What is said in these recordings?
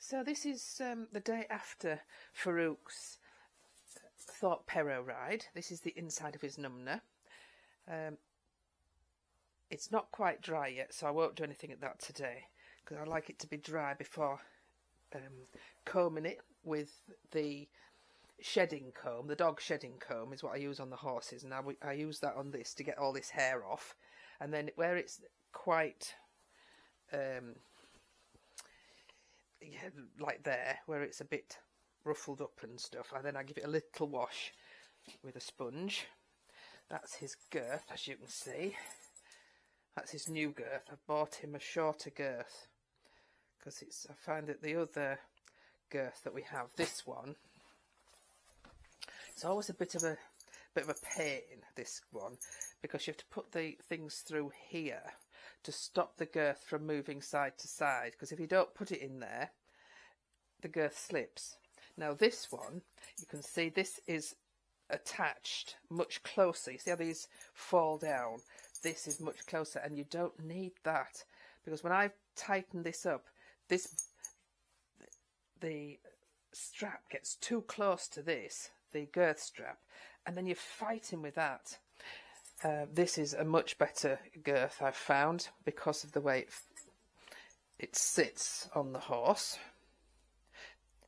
So this is the day after Farouks thought Pero ride. This is the inside of his numna. It's not quite dry yet, so I won't do anything at that today, because I like it to be dry before combing it with the shedding comb. The dog shedding comb is what I use on the horses, and I use that on this to get all this hair off. And then where it's quite like there, where it's a bit ruffled up and stuff, I give it a little wash with a sponge. That's his girth, as you can see. That's his new girth. I've bought him a shorter girth because I find that the other girth that we have, this one, it's always a bit of a pain, this one, because you have to put the things through here to stop the girth from moving side to side, because if you don't put it in there, the girth slips. Now this one, you can see this is attached much closer. You see how these fall down? This is much closer, and you don't need that, because when I tighten this up, the strap gets too close to this, the girth strap, and then you're fighting with that. This is a much better girth, I've found, because of the way it sits on the horse.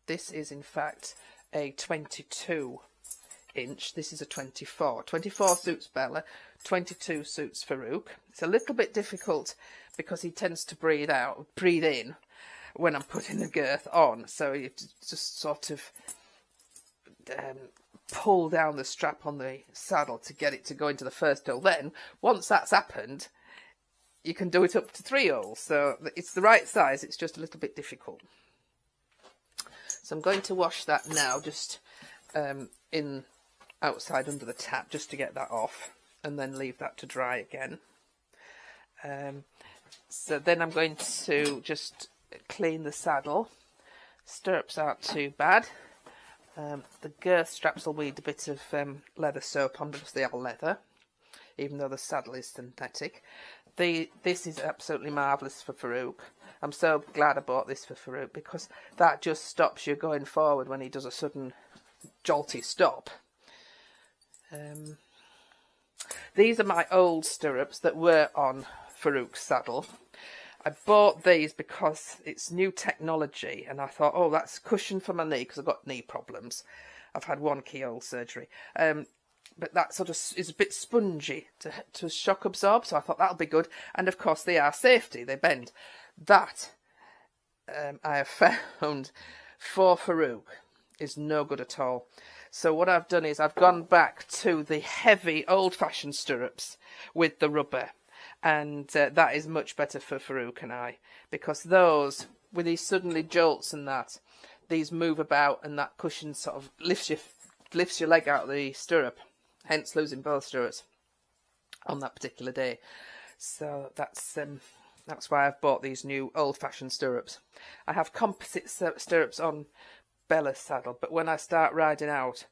This is in fact a 22 inch. This is a 24. 24 suits Bella, 22 suits Farouk. It's a little bit difficult because he tends to breathe in when I'm putting the girth on. So you just sort of pull down the strap on the saddle to get it to go into the first hole. Then, once that's happened, you can do it up to 3 holes. So it's the right size, it's just a little bit difficult. So I'm going to wash that now, just in outside under the tap, just to get that off, and then leave that to dry again. So then I'm going to just clean the saddle. Stirrups aren't too bad. The girth straps will need a bit of leather soap on because they are leather, even though the saddle is synthetic. This is absolutely marvellous for Farouk. I'm so glad I bought this for Farouk, because that just stops you going forward when he does a sudden jolty stop. These are my old stirrups that were on Farouk's saddle. I bought these because it's new technology, and I thought, oh, that's cushion for my knee, because I've got knee problems. I've had 1 keyhole surgery. But that sort of is a bit spongy to shock absorb, so I thought that'll be good. And of course they are safety, they bend. That I have found for Farouk is no good at all. So what I've done is I've gone back to the heavy old-fashioned stirrups with the rubber. And that is much better for Farouk and I, because those, with these suddenly jolts and that, these move about, and that cushion sort of lifts your leg out of the stirrup, hence losing both stirrups on that particular day. So that's why I've bought these new old-fashioned stirrups. I have composite stirrups on Bella's saddle, but when I start riding out,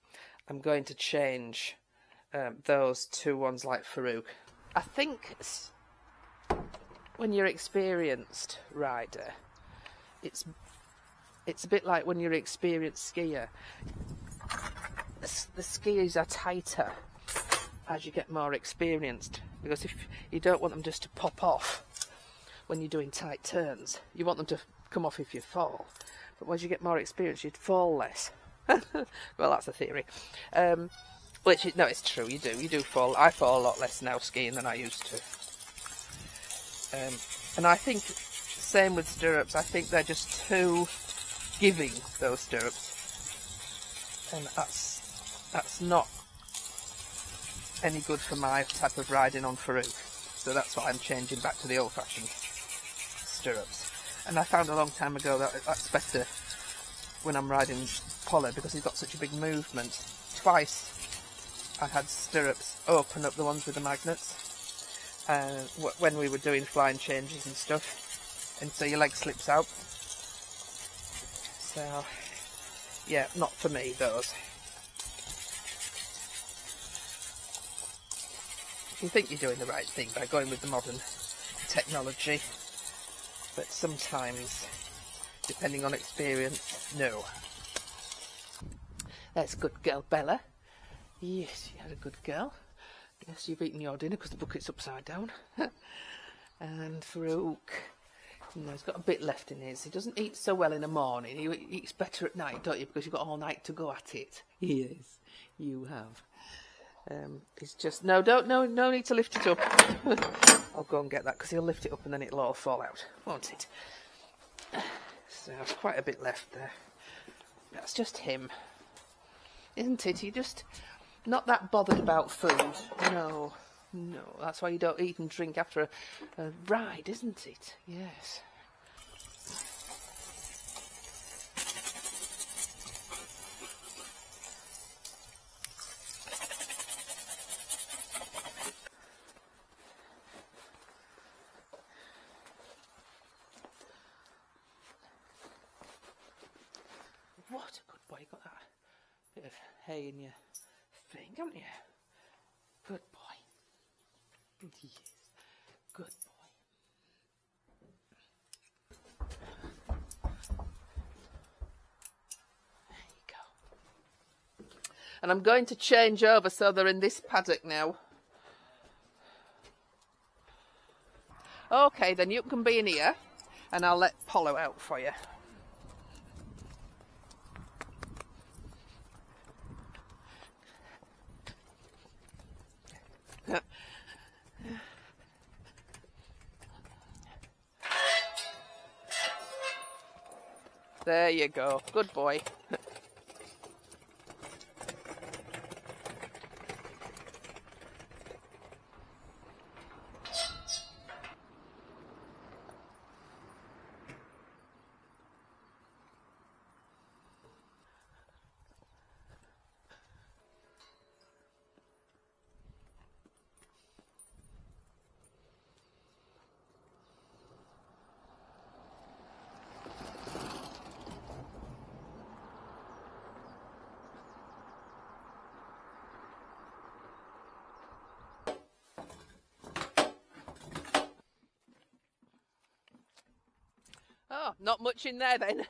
I'm going to change those to ones like Farouk. I think when you're an experienced rider, it's a bit like when you're an experienced skier. The skiers are tighter as you get more experienced, because if you don't want them just to pop off when you're doing tight turns, you want them to come off if you fall. But as you get more experience, you'd fall less. Well, that's a theory. No, it's true. You do fall. I fall a lot less now skiing than I used to. And I think same with stirrups. I think they're just too giving, those stirrups, and that's not any good for my type of riding on Farouk. So that's why I'm changing back to the old-fashioned stirrups. And I found a long time ago that that's better when I'm riding Polo, because he's got such a big movement. Twice I had stirrups open up, the ones with the magnets, when we were doing flying changes and stuff, and so your leg slips out. So yeah, not for me, those. You think you're doing the right thing by going with the modern technology, but sometimes depending on experience. No. That's a good girl, Bella. Yes, you had a good girl. Yes, you've eaten your dinner because the bucket's upside down. And Farouk, no, he's got a bit left in his. He doesn't eat so well in the morning. He eats better at night, don't you? Because you've got all night to go at it. Yes, you have. It's just no need to lift it up. I'll go and get that because he'll lift it up and then it'll all fall out, won't it? So there's quite a bit left there. That's just him, isn't it? He just not that bothered about food. No, that's why you don't eat and drink after a ride, isn't it? Yes. What a good boy. You got that bit of hay in your thing, haven't you? Good boy. Yes. Good boy. There you go. And I'm going to change over so they're in this paddock now. Okay, then you can be in here and I'll let Polo out for you. There you go. Good boy. Oh, not much in there then.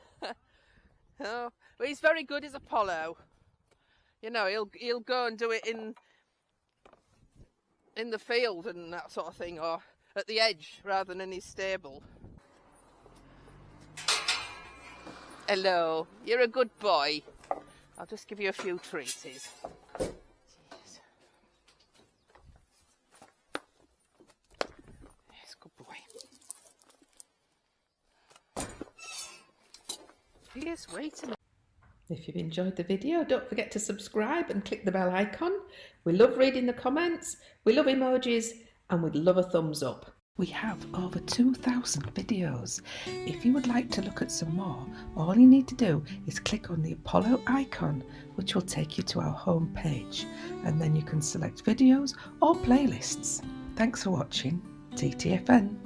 Oh, but he's very good as Apollo. You know, he'll go and do it in the field and that sort of thing, or at the edge rather than in his stable. Hello, you're a good boy. I'll just give you a few treaties. Yes, good boy. Yes, wait a minute. If you've enjoyed the video, don't forget to subscribe and click the bell icon. We love reading the comments, we love emojis, and we'd love a thumbs up. We have over 2,000 videos. If you would like to look at some more, all you need to do is click on the Apollo icon, which will take you to our home page, and then you can select videos or playlists. Thanks for watching. TTFN.